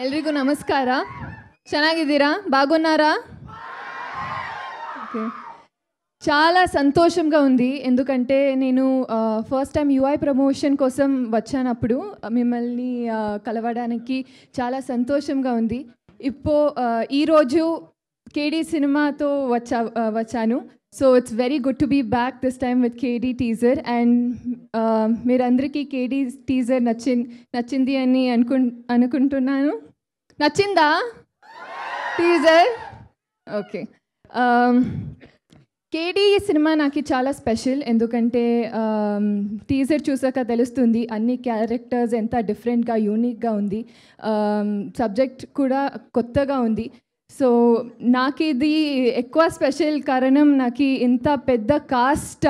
ಎಲ್ರಿಗೂ ನಮಸ್ಕಾರ. ಚೆನ್ನಾಗಿದ್ದೀರಾ? బాగున్నారా? ఓకే. చాలా సంతోషంగా ఉంది. ఎందుకంటే నేను ఫస్ట్ టైం యూఐ ప్రమోషన్ కోసం వచ్చానప్పుడు మిమ్మల్ని కలవడానికి చాలా సంతోషంగా ఉంది. ఈరోజు కేడీ సినిమాతో వచ్చాను. So it's very good to be back this time with KD teaser. And మీరందరికీ కేడీ టీజర్ నచ్చింది అని అనుకుంటున్నాను. నచ్చిందా టీజర్? ఓకే. కేడీ సినిమా నాకు చాలా స్పెషల్. ఎందుకంటే టీజర్ చూసాక తెలుస్తుంది అన్ని క్యారెక్టర్స్ ఎంత డిఫరెంట్గా యూనిక్గా ఉంది. సబ్జెక్ట్ కూడా కొత్తగా ఉంది. సో నాకు ఇది ఎక్కువ స్పెషల్ కారణం నాకు ఇంత పెద్ద cast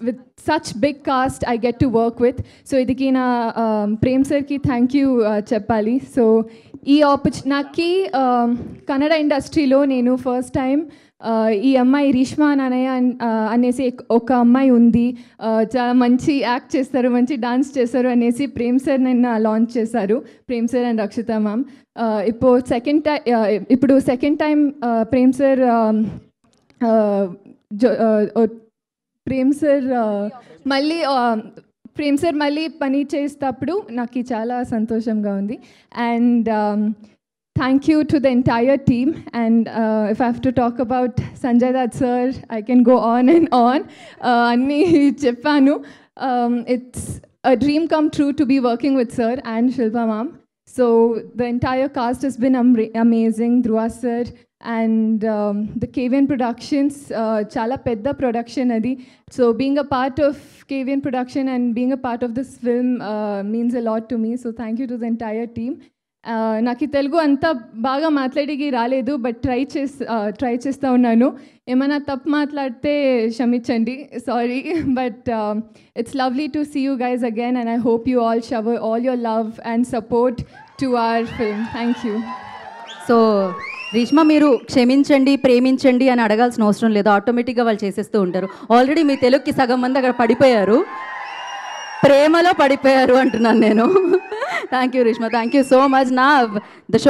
with such big cast I get to work with. So ఇదికి నా ప్రేమ్ సార్కి థ్యాంక్ యూ చెప్పాలి. సో ఈ నాకు కన్నడ ఇండస్ట్రీలో నేను ఫస్ట్ టైం ఈ అమ్మాయి రీష్మా నానయ్య అనేసి ఒక అమ్మాయి ఉంది, చాలా మంచి యాక్ట్ చేస్తారు, మంచి డాన్స్ చేస్తారు అనేసి ప్రేమ్ సార్ నిన్న లాంచ్ చేశారు. Prem sir and Rakshita ma'am. ఇప్పుడు సెకండ్ టైం ప్రేమ్ సార్ మళ్ళీ పని చేసేటప్పుడు నాకు చాలా సంతోషంగా ఉంది. And thank you to the entire team. And if I have to talk about Sanjay Dutt sir, I can go on and on. Anni cheppanu. It's a dream come true to be working with sir and Shilpa ma'am. So the entire cast has been amazing. Dhruva sir and the KVN Productions, chala pedda production adi. So being a part of KVN production and being a part of this film means a lot to me. So thank you to the entire team. నాకు తెలుగు అంత బాగా మాట్లాడికి రాలేదు, but try చేస్తూ ఉన్నాను. ఏమైనా తప్పు మాట్లాడితే క్షమించండి, sorry. But it's lovely to see you guys again and I hope you all shower all your love and support to our film. Thank you. So Reshma, మీరు క్షమించండి, ప్రేమించండి అని అడగాల్సిన అవసరం లేదు, ఆటోమేటిక్గా వాళ్ళు చేసేస్తూ ఉంటారు. ఆల్రెడీ మీ తెలుగుకి సగం మంది అక్కడ పడిపోయారు, ప్రేమలో పడిపోయారు అంటున్నాను నేను. Thank you Reeshma, thank you so much. నా ద షో